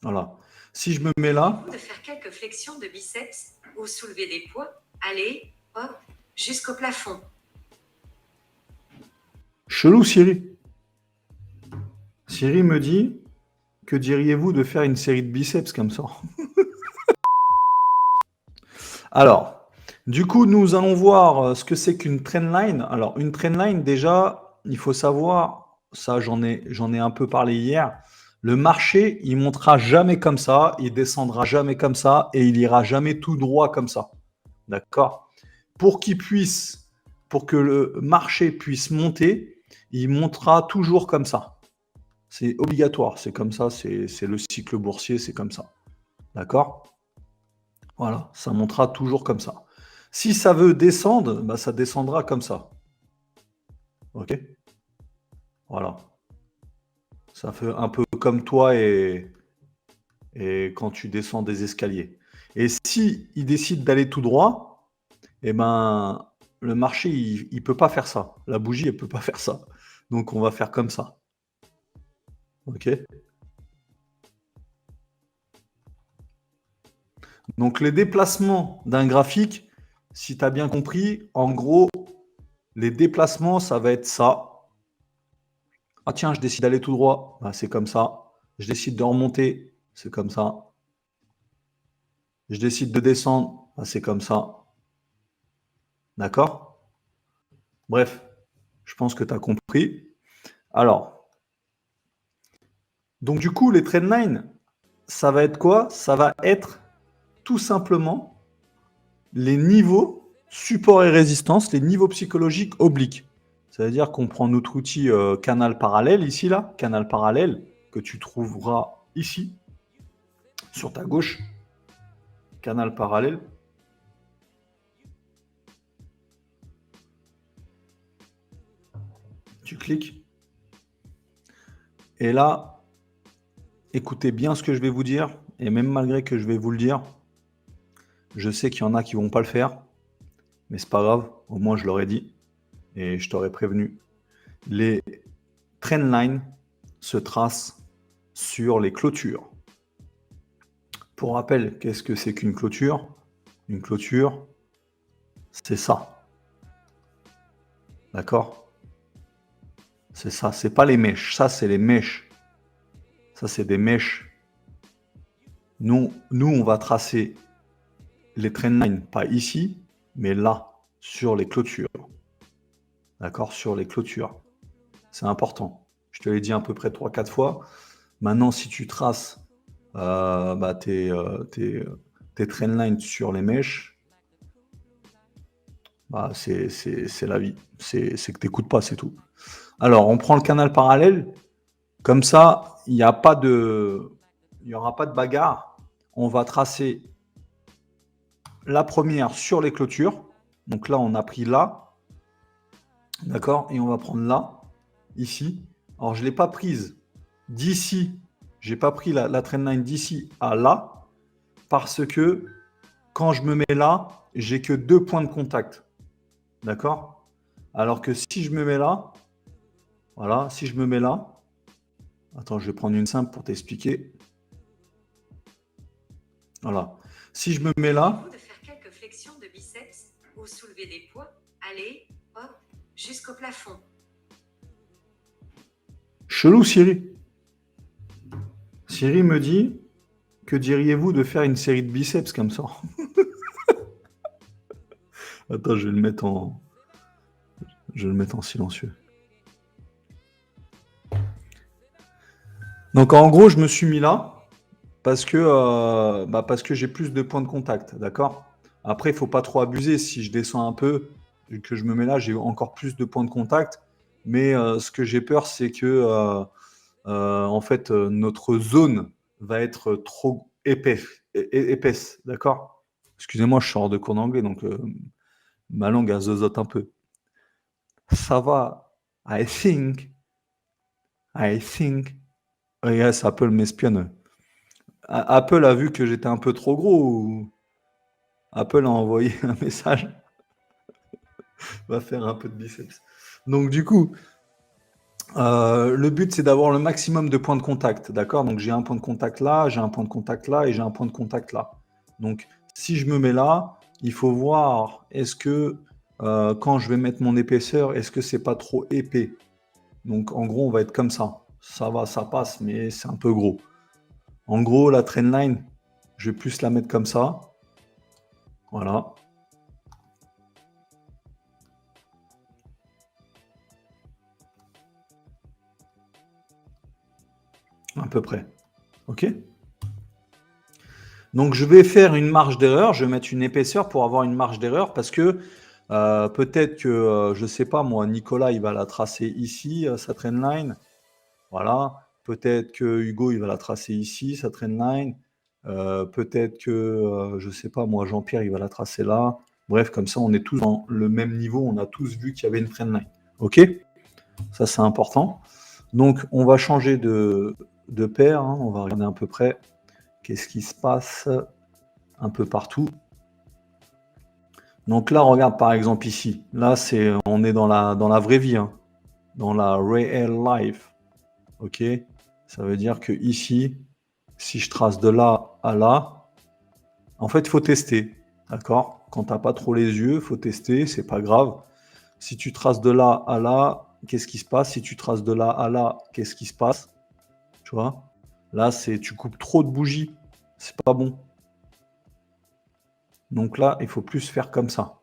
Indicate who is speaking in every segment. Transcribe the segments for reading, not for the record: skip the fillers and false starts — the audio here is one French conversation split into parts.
Speaker 1: Voilà. Si je me mets là,
Speaker 2: De faire quelques flexions de biceps ou soulever des poids, allez, hop, jusqu'au plafond.
Speaker 1: chelou Siri. Siri me dit, que diriez-vous de faire une série de biceps comme ça? Alors, du coup, nous allons voir ce que c'est qu'une trendline. Alors, une trendline, déjà, il faut savoir, ça j'en ai un peu parlé hier, le marché, il montera jamais comme ça, il descendra jamais comme ça et il ira jamais tout droit comme ça. D'accord? Pour qu'il puisse, pour que le marché puisse monter, il montera toujours comme ça. C'est obligatoire, c'est comme ça, c'est le cycle boursier, c'est comme ça. D'accord? Voilà, ça montera toujours comme ça. Si ça veut descendre, bah, ça descendra comme ça. OK? Voilà. Ça fait un peu comme toi et quand tu descends des escaliers. Et si il décide d'aller tout droit, eh ben, le marché, il peut pas faire ça. La bougie, elle peut pas faire ça. Donc, on va faire comme ça. OK? Donc, les déplacements d'un graphique, si tu as bien compris, en gros, les déplacements, ça va être ça. Ah tiens, je décide d'aller tout droit, bah, c'est comme ça. Je décide de remonter, c'est comme ça. Je décide de descendre, bah, c'est comme ça. D'accord? Bref, je pense que tu as compris. Alors, donc du coup, les trendlines, ça va être quoi? Ça va être tout simplement les niveaux support et résistance, les niveaux psychologiques obliques. C'est-à-dire qu'on prend notre outil canal parallèle ici, là, canal parallèle, que tu trouveras ici, sur ta gauche, canal parallèle. Tu cliques. Et là, écoutez bien ce que je vais vous dire. Et même malgré que je vais vous le dire, je sais qu'il y en a qui vont pas le faire. Mais c'est pas grave. Au moins, je leur ai dit. Et je t'aurais prévenu. Les trendlines se tracent sur les clôtures. Pour rappel, qu'est-ce que c'est qu'une clôture? Une clôture, c'est ça. D'accord? C'est ça. C'est pas les mèches. Ça, c'est les mèches. Ça, c'est des mèches. Nous, on va tracer les trendlines, pas ici, mais là, sur les clôtures. D'accord? Sur les clôtures. C'est important. Je te l'ai dit à peu près 3-4 fois. Maintenant, si tu traces bah, tes trendlines sur les mèches, bah, c'est la vie. C'est que tu n'écoutes pas, c'est tout. Alors, on prend le canal parallèle. Comme ça, il n'y aura pas de bagarre. On va tracer la première sur les clôtures. Donc là, on a pris là. D'accord? Et on va prendre là, ici. Alors, je ne l'ai pas prise d'ici. Je n'ai pas pris la trendline d'ici à là. Parce que quand je me mets là, j'ai que 2 points de contact. D'accord? Alors que si je me mets là, voilà, si je me mets là, attends, je vais prendre une simple pour t'expliquer. Voilà. Si je me mets là,
Speaker 2: De faire quelques flexions de biceps ou soulever des poids, allez, hop, jusqu'au plafond.
Speaker 1: chelou Siri. Siri me dit, que diriez-vous de faire une série de biceps comme ça? Attends, je vais le mettre en silencieux. Donc en gros, je me suis mis là parce que j'ai plus de points de contact, d'accord? Après, il faut pas trop abuser. Si je descends un peu, vu que je me mets là, j'ai encore plus de points de contact. Mais ce que j'ai peur, c'est que en fait, notre zone va être trop épaisse, d'accord? Excusez-moi, je sors de cours d'anglais, donc ma langue elle zozote un peu. Ça va. I think. Oh, yes, Apple m'espionne. Apple a vu que j'étais un peu trop gros ou Apple a envoyé un message, va faire un peu de biceps. Donc du coup, Le but, c'est d'avoir le maximum de points de contact, d'accord? Donc, j'ai un point de contact là, j'ai un point de contact là et j'ai un point de contact là. Donc, si je me mets là, il faut voir, est-ce que quand je vais mettre mon épaisseur, est-ce que c'est pas trop épais? Donc, en gros, on va être comme ça. Ça va, ça passe, mais c'est un peu gros. En gros, la trendline, je vais plus la mettre comme ça. Voilà, à peu près. OK? Donc, je vais faire une marge d'erreur. Je vais mettre une épaisseur pour avoir une marge d'erreur parce que peut-être que, je ne sais pas moi, Nicolas, il va la tracer ici, sa trendline. Voilà. Peut-être que Hugo, il va la tracer ici, sa trendline. Peut-être que, je ne sais pas moi, Jean-Pierre, il va la tracer là. Bref, comme ça, on est tous dans le même niveau. On a tous vu qu'il y avait une trendline. OK? Ça, c'est important. Donc, on va changer de paire. Hein. On va regarder à peu près qu'est-ce qui se passe un peu partout. Donc là, regarde par exemple ici. Là, on est dans la vraie vie, hein, dans la real life. OK? Ça veut dire que ici, si je trace de là à là, en fait, il faut tester. D'accord? Quand tu n'as pas trop les yeux, il faut tester, c'est pas grave. Si tu traces de là à là, qu'est-ce qui se passe? Si tu traces de là à là, qu'est-ce qui se passe? Tu vois? Là, tu coupes trop de bougies. C'est pas bon. Donc là, il faut plus faire comme ça.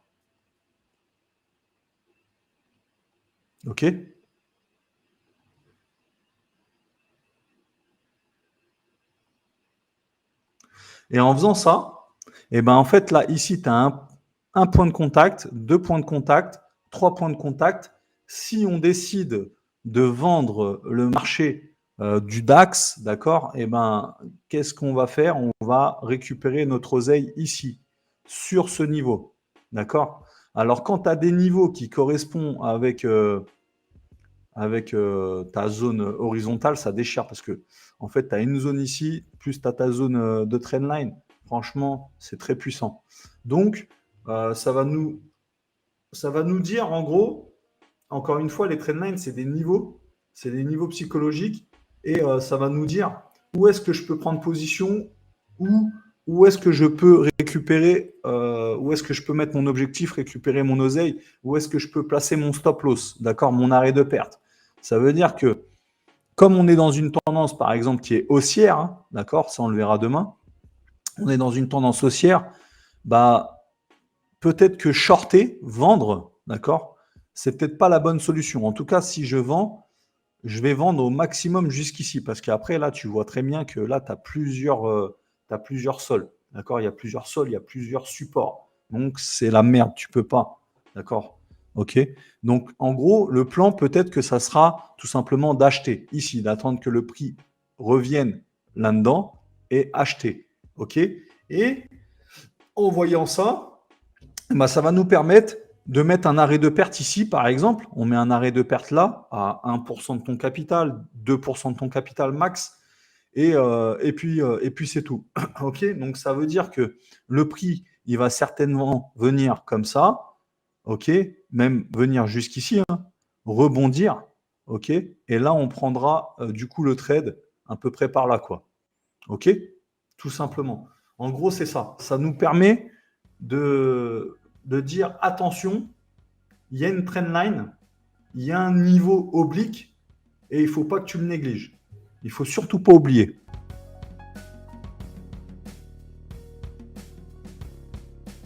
Speaker 1: OK? Et en faisant ça, et ben en fait, là, ici, tu as un point de contact, deux points de contact, trois points de contact. Si on décide de vendre le marché du DAX, d'accord, et ben, qu'est-ce qu'on va faire? On va récupérer notre oseille ici, sur ce niveau. D'accord? Alors, quand tu as des niveaux qui correspondent avec ta zone horizontale, ça déchire parce que en fait, tu as une zone ici, plus tu as ta zone de trendline. Franchement, c'est très puissant. Donc, ça va nous dire en gros, encore une fois, les trendlines, c'est des niveaux psychologiques et ça va nous dire où est-ce que je peux prendre position, où est-ce que je peux récupérer, où est-ce que je peux mettre mon objectif, récupérer mon oseille, où est-ce que je peux placer mon stop loss, d'accord, mon arrêt de perte. Ça veut dire que comme on est dans une tendance, par exemple, qui est haussière, hein, d'accord, ça on le verra demain, on est dans une tendance haussière, bah, peut-être que shorter, vendre, d'accord, c'est peut-être pas la bonne solution. En tout cas, si je vends, je vais vendre au maximum jusqu'ici, parce qu'après, là, tu vois très bien que là, tu as plusieurs sols, d'accord, il y a plusieurs sols, il y a plusieurs supports. Donc, c'est la merde, tu peux pas, d'accord. OK. Donc, en gros, le plan, peut-être que ça sera tout simplement d'acheter ici, d'attendre que le prix revienne là-dedans et acheter. OK. Et en voyant ça, bah, ça va nous permettre de mettre un arrêt de perte ici, par exemple. On met un arrêt de perte là, à 1% de ton capital, 2% de ton capital max. Et puis c'est tout. OK. Donc, ça veut dire que le prix, il va certainement venir comme ça. OK, même venir jusqu'ici, hein, rebondir, OK, et là, on prendra du coup le trade à peu près par là, quoi. OK, tout simplement. En gros, c'est ça. Ça nous permet de dire attention, il y a une trendline, il y a un niveau oblique et il ne faut pas que tu le négliges. Il ne faut surtout pas oublier.